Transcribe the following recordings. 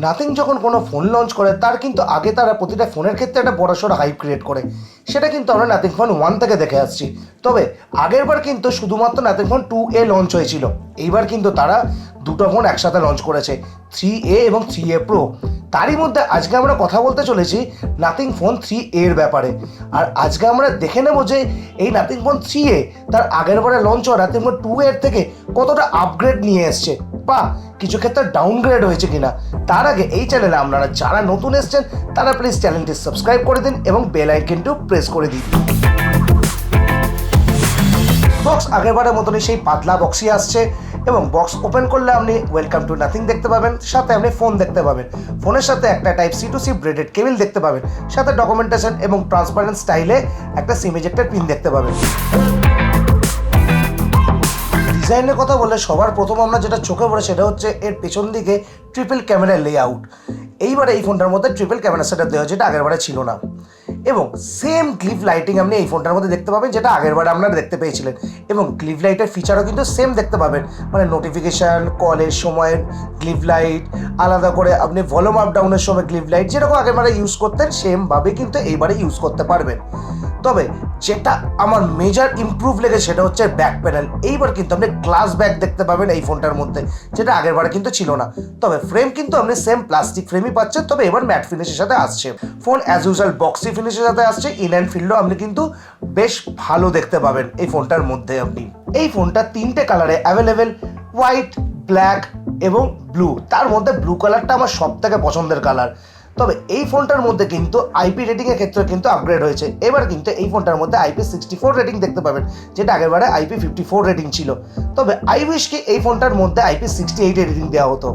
Nothing যখন কোনো phone launch করে তার কিন্তু আগে তারা প্রতিটা ফোনের ক্ষেত্রে একটা বড়সড় হাইপ ক্রিয়েট করে, সেটা কিন্তু আমরা নাথিং ফোন 1 থেকে দেখে আসছি। তবে আগেরবার কিন্তু শুধুমাত্র নাথিং ফোন 2A লঞ্চ হয়েছিল, এইবার কিন্তু তারা দুটো ফোন একসাথে লঞ্চ করেছে, 3A এবং 3A Pro। তারই মধ্যে আজকে আমরা কথা বলতে চলেছি নাথিং ফোন 3A এর ব্যাপারে। আর আজকে আমরা দেখে নেব যে এই নাথিং ফোন 3A তার আগেরবারে লঞ্চ হওয়া নাথিং ফোন 2A এর থেকে কতটা আপগ্রেড নিয়ে এসছে বা কিছু ক্ষেত্রে ডাউনগ্রেড হয়েছে কিনা। তার আগে এই চ্যানেলে আপনারা যারা নতুন এসছেন তারা প্লিজ চ্যানেলটি সাবস্ক্রাইব করে দিন এবং বেল আইকনটিও প্রেস করে দিন। বক্স আগেরবারের মতনই সেই পাতলা বক্সই আসছে এবং বক্স ওপেন করলে আপনি ওয়েলকাম টু নাথিং দেখতে পাবেন, সাথে আপনি ফোন দেখতে পাবেন, ফোনের সাথে একটা type C to C braided cable দেখতে পাবেন, সাথে ডকুমেন্টেশন এবং ট্রান্সপারেন্ট স্টাইলে একটা সিম এজেক্টর পিন দেখতে পাবেন। ডিজাইনের কথা বললে সবার প্রথম আমরা যেটা চোখে পড়ে সেটা হচ্ছে এর পেছন দিকে ট্রিপল ক্যামেরা লেআউট। এইবারে এই ফোনটার মধ্যে ট্রিপল ক্যামেরা সেটআপ দেওয়া যেটা আগেরবারে ছিল না, এবং সেম গ্লিফ লাইটিং আপনি এই ফোনটার মধ্যে দেখতে পাবেন যেটা আগেরবারে আপনারা দেখতে পেয়েছিলেন, এবং গ্লিফ লাইটের ফিচারও কিন্তু সেম দেখতে পাবেন, মানে নোটিফিকেশান কলের সময় গ্লিফ লাইট, আলাদা করে আপনি ভলিউম আপ ডাউনের সময় গ্লিফ লাইট যেরকম আগেরবারে ইউজ করতেন সেমভাবে কিন্তু এইবারে ইউজ করতে পারবেন। তবে যেটা আমার মেজর ইমপ্রুভ লেগেছে সেটা হচ্ছে ব্যাক প্যানেল। এইবার কিন্তু আপনি গ্লাস ব্যাক দেখতে পাবেন এই ফোনটার মধ্যে, যেটা আগেরবারে কিন্তু ছিল না। তবে ফ্রেম কিন্তু আপনি সেম প্লাস্টিক ফ্রেমই পাচ্ছেন, তবে এবার ম্যাট ফিনিশের সাথে আসছে। ফোন অ্যাজ ইউজুয়াল বক্সি ফিনিশের সাথে আসছে, ইন হ্যান্ড ফিল্ডও আপনি কিন্তু বেশ ভালো দেখতে পাবেন এই ফোনটার মধ্যে। আপনি এই ফোনটা 3টে কালারে অ্যাভেলেবেল, হোয়াইট, ব্ল্যাক এবং ব্লু। তার মধ্যে ব্লু কালারটা আমার সব থেকে পছন্দের কালার। তবে এই ফোনটার মধ্যে কিন্তু আইপি রেটিংয়ের ক্ষেত্রে কিন্তু আপগ্রেড হয়েছে। এবার কিন্তু এই ফোনটার মধ্যে IP64 রেটিং দেখতে পাবেন, যেটা আগেরবারে IP54 রেটিং ছিল। তবে আই উইশ কি এই ফোনটার মধ্যে IP68 রেটিং দেওয়া হতো।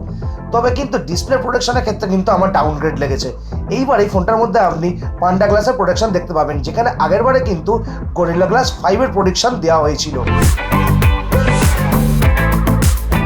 তবে কিন্তু ডিসপ্লে প্রোটেকশনের ক্ষেত্রে কিন্তু আমার ডাউনগ্রেড লেগেছে। এইবার এই ফোনটার মধ্যে আপনি পান্ডা গ্লাসের প্রোটেকশন দেখতে পাবেন, যেখানে আগেরবারে কিন্তু গরিলা গ্লাস 5 প্রোটেকশন দেওয়া হয়েছিল।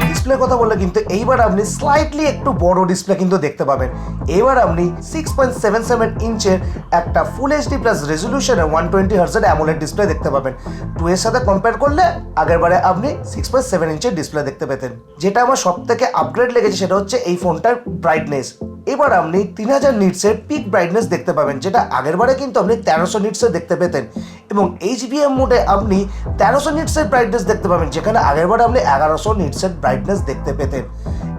ডিসপ্লের কথা বললে কিন্তু এইবার আপনি স্লাইটলি একটু বড় ডিসপ্লে কিন্তু দেখতে পাবেন। এবার আপনি 6.77 ইঞ্চের একটা ফুল এইচডি প্লাস রেজলিউশনের 120 হার্টজের অ্যামোলেড ডিসপ্লে দেখতে পাবেন। 2 এর সাথে কম্পেয়ার করলে আগেরবারে আপনি 6.7 ইঞ্চের ডিসপ্লে দেখতে পেতেন। যেটা আমার সব থেকে আপগ্রেড লেগেছে সেটা হচ্ছে এই ফোনটার ব্রাইটনেস। এবার আপনি 3000 নিটসের পিক ব্রাইটনেস দেখতে পাবেন, যেটা আগেরবারে কিন্তু আপনি 1300 নিটসের দেখতে পেতেন, এবং HBM মোডে আপনি 1300 নিটসের ব্রাইটনেস দেখতে পাবেন, যেখানে আগেরবারে আপনি 1100 নিটসের ব্রাইটনেস দেখতে পেতেন।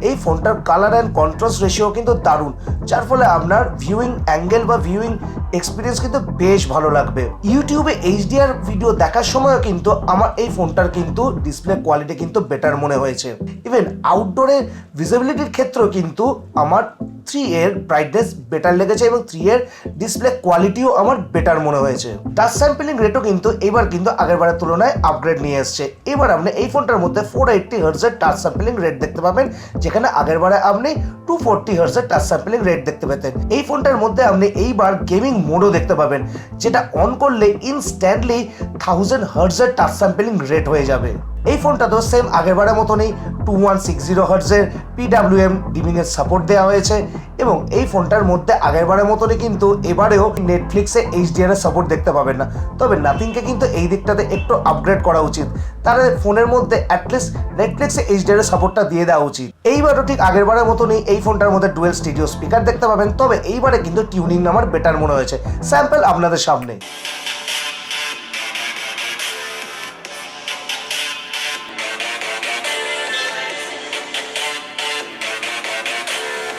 এই ফোনটার কালার অ্যান্ড কন্ট্রাস্ট রেশিও কিন্তু দারুণ, যার ফলে আপনার ভিউইং অ্যাঙ্গেল বা ভিউইং এক্সপিরিয়েন্স কিন্তু বেশ ভালো লাগবে। ইউটিউবে HDR ভিডিও দেখার সময়ও কিন্তু আমার এই ফোনটার কিন্তু ডিসপ্লে কোয়ালিটি কিন্তু বেটার মনে হয়েছে। ইভেন আউটডোরে ভিজিবিলিটির ক্ষেত্রেও কিন্তু আমার 3 এর ব্রাইটনেস বেটার লেগেছে এবং 3 এর ডিসপ্লে কোয়ালিটিও আমার বেটার মনে হয়েছে। টাচ স্যাম্পলিং রেটও কিন্তু এবার কিন্তু আগেরবারের তুলনায় আপগ্রেড নিয়ে এসছে। এবার আপনি এই ফোনটার মধ্যে 480 হার্টজের টাচ স্যাম্পলিং রেট দেখতে পাবেন, যেখানে আগেরবারে আপনি 240 হার্টজের টাচ স্যাম্পলিং রেট দেখতে পেতেন। এই ফোনটার মধ্যে আপনি এইবার গেমিং মোডও দেখতে পাবেন, যেটা অন করলে ইনস্ট্যান্টলি 1000 হার্টজের টাচ স্যাম্পলিং রেট হয়ে যাবে। এই ফোনটা তো সেম আগেরবারের মতনই 2160 হার্টজের PWM ডিমিং এর সাপোর্ট দেওয়া হয়েছে, এবং এই ফোনটার মধ্যে আগেরবারের মতনই কিন্তু এবারেও নেটফ্লিক্সে HDR এর সাপোর্ট দেখতে পাবেন না। তবে নাথিংকে কিন্তু এই দিকটাতে একটু আপগ্রেড করা উচিত, তাহলে ফোনের মধ্যে অ্যাটলিস্ট নেটফ্লিক্সে HDR এর সাপোর্টটা দিয়ে দেওয়া উচিত। এইবারও ঠিক আগেরবারের মতনই এই ফোনটার মধ্যে ডুয়েল স্টিরিও স্পিকার দেখতে পাবেন, তবে এইবারে কিন্তু টিউনিং আমার বেটার মনে হয়েছে। স্যাম্পল আপনাদের সামনে।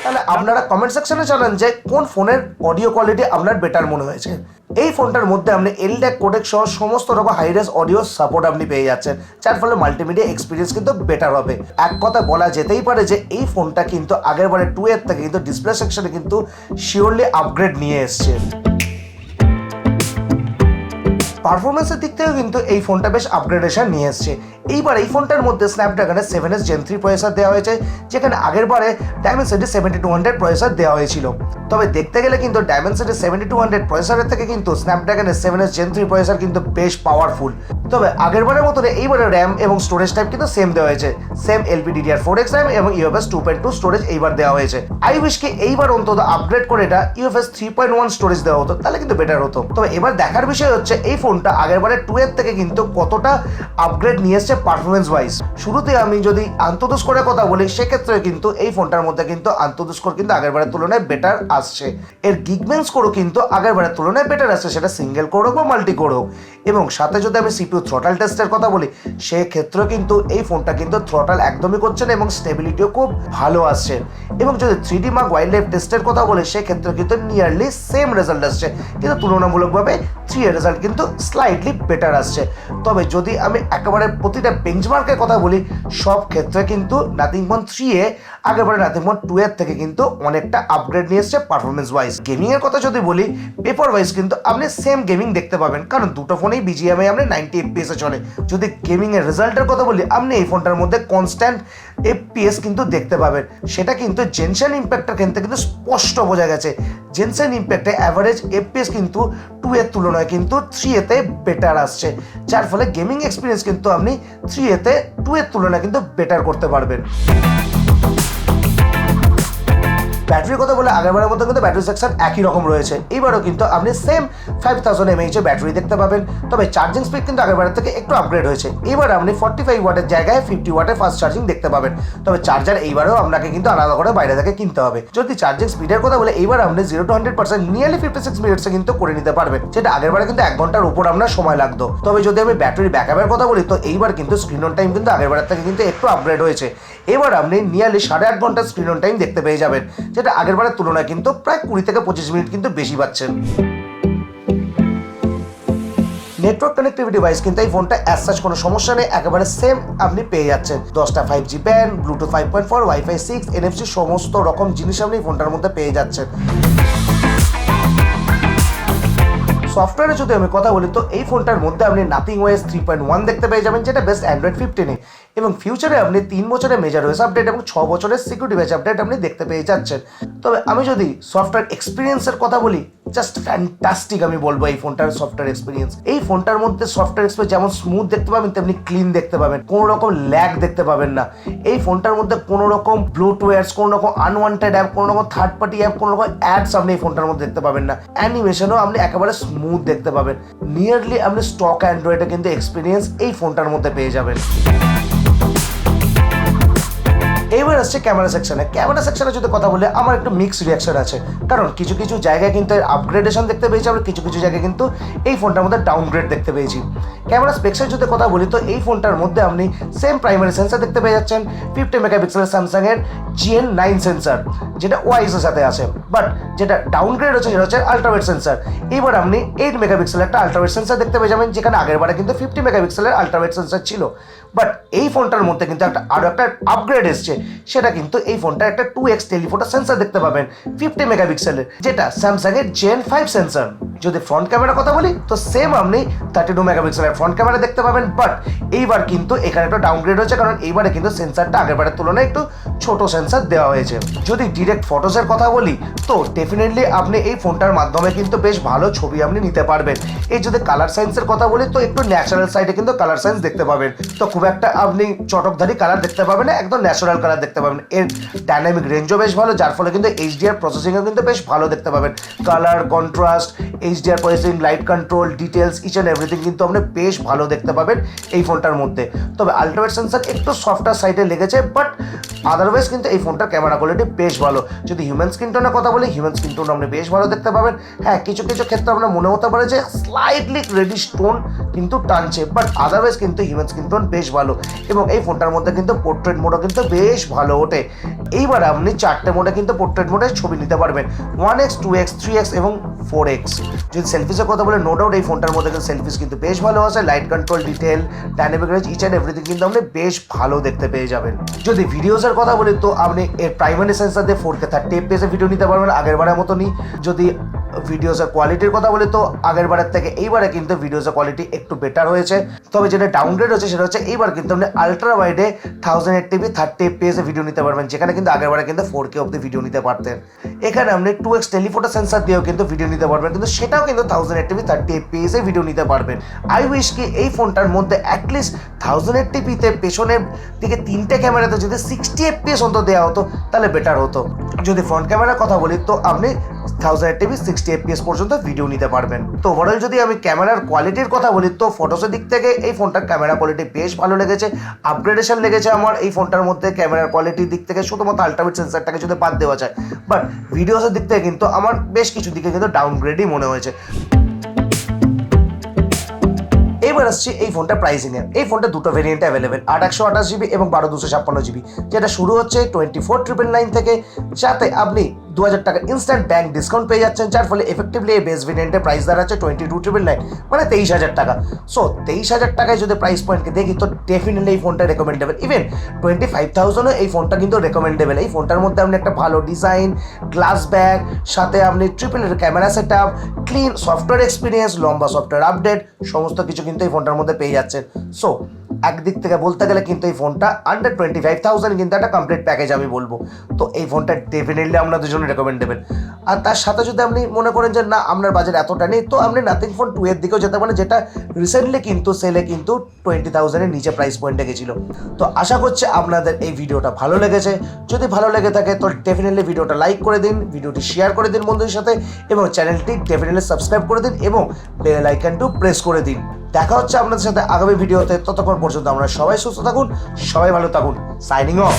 তাহলে আপনারা কমেন্ট সেকশনে জানান যে কোন ফোনের অডিও কোয়ালিটি আপনার বেটার মনে হয়েছে। এই ফোনটার মধ্যে আপনি LDAC কোডেক সহ সমস্ত রকম হাই রেজ অডিও সাপোর্ট আপনি পেয়ে যাচ্ছেন, যার ফলে মাল্টিমিডিয়া এক্সপিরিয়েন্স কিন্তু বেটার হবে। এক কথা বলা যেতেই পারে যে এই ফোনটা কিন্তু আগেরবারে 2 এর থেকে কিন্তু ডিসপ্লে সেকশনে কিন্তু শিওরলি আপগ্রেড নিয়ে এসছে। পারফরমেন্সের দিক থেকেও কিন্তু এই ফোনটা বেশ আপগ্রেডেশন নিয়ে এসছে। এইবার এই ফোনটার মধ্যে স্ন্যাপড্রাগনের 7S Gen 3 প্রসেসর দেওয়া হয়েছে, যেখানে আগেরবারে ডায়মেনসিটি 7200 প্রসেসর দেওয়া হয়েছিল। তবে দেখতে গেলে কিন্তু ডায়মেনসিটি 7200 প্রসেসরের থেকে কিন্তু স্ন্যাপড্রাগনের 7S Gen 3 প্রসেসর কিন্তু বেশ পাওয়ারফুল। তবে আগেরবারের মতন এইবারে র্যাম এবং স্টোরেজ টাইপ কিন্তু সেম দেওয়া হয়েছে, সেম LPDDR4X র্যাম এবং UFS 2.2 স্টোরেজ এইবার দেওয়া হয়েছে। আই উইশ কি এইবার অন্তত আপগ্রেড করে এটা UFS 3.1 স্টোরেজ দেওয়া হতো, তাহলে কিন্তু বেটার হতো। তবে এবার দেখার বিষয় হচ্ছে এই ফোন ফোনটা আগেরবারে 2 এর থেকে কিন্তু কতটা আপগ্রেড নিয়ে এসছে পারফরমেন্স ওয়াইজ। শুরুতে আমি যদি আন্তঃদেশ করে কথা বলি সেক্ষেত্রে কিন্তু এই ফোনটার মধ্যে কিন্তু আন্তঃদেশ স্কোর কিন্তু আগেরবারের তুলনায় বেটার আসছে। এর গিগম্যান স্কোরও কিন্তু আগেরবারের তুলনায় বেটার আসছে, সেটা সিঙ্গেল কোর হোক বা মাল্টি কোর হোক। এবং সাথে যদি আমি সিপিইউ থ্রটাল টেস্টের কথা বলি সেক্ষেত্রেও কিন্তু এই ফোনটা কিন্তু থ্রটাল একদমই করছে না এবং স্টেবিলিটিও খুব ভালো আসছে। এবং যদি 3D মার্ক ওয়াইল্ড লাইফ টেস্টের কথা বলি সেক্ষেত্রে কিন্তু নিয়ারলি সেম রেজাল্ট আসছে, কিন্তু তুলনামূলকভাবে 3 এর রেজাল্ট কিন্তু স্লাইটলি বেটার আসছে। তবে যদি আমি একেবারে প্রতিটা বেঞ্চমার্কের কথা বলি সব ক্ষেত্রে কিন্তু নাথিং ফোন 3A আগেবারে নাথিং ফোন 2 এর থেকে কিন্তু অনেকটা আপগ্রেড নিয়ে এসছে পারফরমেন্স ওয়াইজ। গেমিং এর কথা যদি বলি পেপার ওয়াইজ কিন্তু আপনি সেম গেমিং দেখতে পাবেন, কারণ দুটো ফোনেই BGMI আপনি 90 FPS এ চলে। যদি গেমিং এর রেজাল্টের কথা বলি আপনি এই ফোনটার মধ্যে কনস্ট্যান্ট FPS কিন্তু দেখতে পাবেন, সেটা কিন্তু জেনসেন ইম্প্যাক্টের ক্ষেত্রে কিন্তু স্পষ্ট বোঝা গেছে। জেনসেন ইম্প্যাক্টে অ্যাভারেজ FPS কিন্তু 2 এর তুলনায় কিন্তু 3A তে বেটার আসছে, যার ফলে গেমিং এক্সপিরিয়েন্স কিন্তু আপনি 3A তে 2 এর তুলনায় কিন্তু বেটার করতে পারবেন। ব্যাটারির কথা বলে আগেরবারের মতো কিন্তু ব্যাটারি সেকশন একই রকম রয়েছে, এইবারও কিন্তু আপনি সেম 5000 mAh এর ব্যাটারি দেখতে পাবেন। তবে চার্জিং স্পিড কিন্তু আগেরবারের থেকে একটু আপগ্রেড হয়েছে, এবার আপনি 45 ওয়াটের জায়গায় 50 ওয়াটের ফাস্ট চার্জিং দেখতে পাবেন। তবে চার্জার এইবারেও আপনাকে কিন্তু আলাদা করে বাইরে থেকে কিনতে হবে। যদি চার্জিং স্পিডের কথা বলে এইবার আপনি 0 to 100% নিয়ারলি 56 মিনিটসে কিন্তু করে নিতে পারবেন, যেটা আগেরবারে কিন্তু 1 ঘন্টার উপর আপনার সময় লাগতো। তবে যদি আমি ব্যাটারি ব্যাকআপের কথা বলি তো এইবার কিন্তু স্ক্রিন অন টাইম কিন্তু আগেরবারের থেকে কিন্তু একটু আপগ্রেড হয়েছে, এবার আপনি নিয়ারলি 8.5 ঘন্টা স্ক্রিন অন টাইম দেখতে পেয়ে যাবেন, যেটা আগেরবারের তুলনায় কিন্তু প্রায় 20 থেকে 25 মিনিট কিন্তু বেশি পাচ্ছেন। নেটওয়ার্ক কানেক্টিভিটি ওয়াইজ কিন্তু এই ফোনটা অ্যাজ সাচ কোনো সমস্যা নেই, একেবারে সেম আপনি পেয়ে যাচ্ছেন। 10টা 5G band, Bluetooth 5.4, wifi 6, NFC সমস্ত রকম জিনিস আপনি এই ফোনটার মধ্যে পেয়ে যাচ্ছেন। সফটওয়্যারে যদি আমি কথা বলি তো এই ফোনটার মধ্যে আপনি নাথিং ওএস 3.1 দেখতে পেয়ে যাবেন, যেটা বেস্ট অ্যান্ড্রয়েড 15 এবং ফিউচারে আপনি 3 বছরের মেজর ওএস আপডেট এবং 6 বছরের সিকিউরিটি প্যাচ আপডেট আপনি দেখতে পেয়ে যাচ্ছেন। তবে আমি যদি সফটওয়্যার এক্সপিরিয়েন্সের কথা বলি জাস্ট ফ্যান্টাস্টিক আমি বলবো এই ফোনটার সফটওয়্যার এক্সপিরিয়েন্স। এই ফোনটার মধ্যে সফটওয়্যার এক্সপিরিয়েন্স যেমন স্মুথ দেখতে পাবেন তেমনি ক্লিন দেখতে পাবেন, কোনো রকম ল্যাগ দেখতে পাবেন না। এই ফোনটার মধ্যে কোনো রকম ব্লুটুথ, কোনো রকম আনওয়ান্টেড অ্যাপ, কোনো রকম থার্ড পার্টি অ্যাপ, কোনো রকম অ্যাডস আপনি এই ফোনটার মধ্যে দেখতে পাবেন না। অ্যানিমেশনও আপনি একেবারে স্মুথ দেখতে পাবেন। নিয়ারলি আপনি স্টক অ্যান্ড্রয়েডে কিন্তু এক্সপিরিয়েন্স এই ফোনটার মধ্যে পেয়ে যাবেন। এবার আসছে ক্যামেরা সেকশনে। ক্যামেরা সেকশনে যদি কথা বলে আমার একটু মিক্স রিয়াকশন আছে, কারণ কিছু কিছু জায়গায় কিন্তু আপগ্রেডেশন দেখতে পেয়েছি, আবার কিছু কিছু জায়গায় কিন্তু এই ফোনটার মধ্যে ডাউনগ্রেড দেখতে পেয়েছি। ক্যামেরা স্পেক্সের যদি কথা বলি তো এই ফোনটার মধ্যে আপনি সেম প্রাইমারি সেন্সার দেখতে পেয়ে যাচ্ছেন, 50 মেগাপিক্সেলের স্যামসাংয়ের GN9 সেন্সার, যেটা ওয়াইস এর সাথে আছে। বাট যেটা ডাউনগ্রেড হচ্ছে সেটা হচ্ছে আল্ট্রাওয়াইড সেন্সার। এবার আপনি 8 মেগাপিক্সেলের একটা আল্ট্রাওয়াইড সেন্সার দেখতে পেয়ে যাবেন, যেখানে আগের বারে কিন্তু 50 মেগাপিক্সেলের আল্ট্রাওয়াইড সেন্সার ছিল। বাট এই ফোনটার মধ্যে কিন্তু আরও একটা আপগ্রেড এসছে, সেটা কিন্তু এই ফোনটার একটা 2x টেলিফোটো সেন্সার দেখতে পাবেন 50 মেগাপিক্সেলের, যেটা স্যামসাংয়ের Gen5 সেন্সার। যদি ফ্রন্ট ক্যামেরার কথা বলি তো সেম আপনি 32 মেগাপিক্সেলের ফ্রন্ট ক্যামেরা দেখতে পাবেন, বাট এইবার কিন্তু এখানে একটা ডাউনগ্রেড হচ্ছে, কারণ এইবারে কিন্তু সেন্সারটা আগেরবারের তুলনায় একটু ছোট সেন্সার দেওয়া হয়েছে। যদি ডিরেক্ট ফটোসের কথা বলি তো ডেফিনেটলি আপনি এই ফোনটার মাধ্যমে কিন্তু বেশ ভালো ছবি আপনি নিতে পারবেন। এই যদি কালার সায়েন্সের কথা বলি তো একটু ন্যাচারাল সাইডে কিন্তু কালার সায়েন্স দেখতে পাবেন, তো খুব একটা আপনি চটকধারী কালার দেখতে পাবেন না, একদম ন্যাচারাল কালার দেখতে পাবেন। এর ডাইনামিক রেঞ্জও বেশ ভালো, যার ফলে কিন্তু HDR প্রসেসিংও কিন্তু বেশ ভালো দেখতে পাবেন। Colour contrast, HDR processing, light control, details, each and everything কিন্তু আপনি বেশ ভালো দেখতে পাবেন এই ফোনটার মধ্যে। তবে আল্ট্রাওয়াইড সেন্সার একটু সফটওয়্যার সাইডে লেগেছে, বাট আদারওয়াইজ কিন্তু এই ফোনটার ক্যামেরা কোয়ালিটি বেশ ভালো। যদি হিউম্যান স্ক্রিন টোনের কথা বলি হিউম্যান স্ক্রিন টোন আপনি বেশ ভালো দেখতে পাবেন। হ্যাঁ, কিছু কিছু ক্ষেত্রে আপনার মনে হতে পারে যে স্লাইটলি রেডিশ টোন কিন্তু টানছে, বাট আদারওয়াইজ কিন্তু হিউম্যান স্ক্রিন টোন বেশ ভালো। এবং এই ফোনটার মধ্যে কিন্তু পোর্ট্রেট মোডও কিন্তু বেশ ভালো ওঠে। এইবার আপনি 4টে মোডে কিন্তু পোর্ট্রেট মোডে ছবি নিতে পারবেন, 1x, 2x, 3x এবং 4x। যদি সেলফিসের কথা বলে নো ডাউট এই ফোনটার মধ্যে কিন্তু সেলফিস কিন্তু বেশ ভালো আছে, light control, detail, dynamic range, each and everything কিন্তু আপনি বেশ ভালো দেখতে পেয়ে যাবেন। যদি ভিডিওসের কথা বলি তো আপনি এর প্রাইমারি সেন্সার দিয়ে 4K 30 fps ভিডিও নিতে পারবেন আগের বারের মতনই। যদি ভিডিওসের কোয়ালিটির কথা বলি তো আগের বারের থেকে এইবারে কিন্তু ভিডিওসের কোয়ালিটি একটু বেটার হয়েছে। তবে যেটা ডাউনগ্রেড হচ্ছে সেটা হচ্ছে এইবার কিন্তু আপনি আলট্রা ওয়াইডে 1080p 30 fps ভিডিও নিতে পারবেন, যেখানে কিন্তু আগের বারে কিন্তু 4K অব্দি ভিডিও নিতে পারতেন। এখানে আপনি 2x টেলিফোটো সেন্সার দিয়েও কিন্তু ভিডিও নিতে পারবেন, কিন্তু সেটাও কিন্তু 1080p 30 fps ভিডিও নিতে পারবেন। আই উইশ কি এই ফোনটার মধ্যে অ্যাটলিস্ট 1080p পেছনের দিকে 3টে ক্যামেরাতে যদি 60 fps অন্তত দেওয়া হতো তাহলে বেটার হতো। যদি ফ্রন্ট ক্যামেরার কথা বলি তো আপনি 1000 টিবি 60 fps পর্যন্ত ভিডিও নিতে পারবেন। তো ওভারঅল যদি আমি ক্যামেরার কোয়ালিটির কথা বলি, তো ফটোসের দিক থেকে এই ফোনটার ক্যামেরা কোয়ালিটি বেশ ভালো লেগেছে। আপগ্রেডেশন লেগেছে আমার এই ফোনটার মধ্যে ক্যামেরার কোয়ালিটির দিক থেকে, শুধুমাত্র আলট্রাওয়াইড সেন্সারটাকে যদি বাদ দেওয়া যায়। বাট ভিডিওসের দিক থেকে কিন্তু আমার বেশ কিছু দিকে কিন্তু ডাউনগ্রেডই মনে হয়েছে। এবার আসছি এই ফোনটা প্রাইসিংয়ে। এই ফোনটা দুটো ভেরিয়েন্টে অ্যাভেলেবেল, 8/128GB এবং 12/256GB, যেটা শুরু হচ্ছে 24,999 থেকে, যাতে আপনি 2000 টাকা ইনস্ট্যান্ট ব্যাংক ডিসকাউন্ট পেয়ে যাচ্ছেন, যার ফলে এফেক্টিভলি এই বেস ভেরিয়েন্টের প্রাইস দাঁড়াচ্ছে 22,999, মানে 23,000 টাকা। সো 23,000 টাকায় যদি প্রাইস পয়েন্টকে দেখি, তো ডেফিনেটলি এই ফোনটা রেকমেন্ডেবল। ইভেন 25,000ও এই ফোনটা কিন্তু রেকমেন্ডেবল। এই ফোনটার মধ্যে আপনি একটা ভালো ডিজাইন, গ্লাস ব্যাগ, সাথে আপনি triple camera set up, clean software experience, লম্বা সফটওয়্যার আপডেট, সমস্ত কিছু কিন্তু এই ফোনটার মধ্যে পেয়ে যাচ্ছেন। সো একদিক থেকে বলতে গেলে কিন্তু এই ফোনটা আন্ডার 25,000 কিন্তু একটা কমপ্লিট প্যাকেজ আমি বলবো। তো এই ফোনটা ডেফিনেটলি আপনাদের জন্য রেকমেন্ডেবল। আর তার সাথে যদি আপনি মনে করেন যে না, আপনার বাজেট এতটা নেই, তো আপনি নাথিং ফোন 2 এর দিকেও যেতে পারেন, যেটা রিসেন্টলি কিন্তু সেলে কিন্তু 20,000-এর নিচে প্রাইস পয়েন্টে গেছিলো। তো আশা করছি আপনাদের এই ভিডিওটা ভালো লেগেছে। যদি ভালো লেগে থাকে তো ডেফিনেটলি ভিডিওটা লাইক করে দিন, ভিডিওটি শেয়ার করে দিন বন্ধুদের সাথে, এবং চ্যানেলটি ডেফিনেটলি সাবস্ক্রাইব করে দিন এবং বেল আইকনটিও প্রেস করে দিন। দেখা হচ্ছে আপনাদের সাথে আগামী ভিডিওতে। ততক্ষণ পর্যন্ত আমরা সবাই সুস্থ থাকুন, সবাই ভালো থাকুন। Signing off.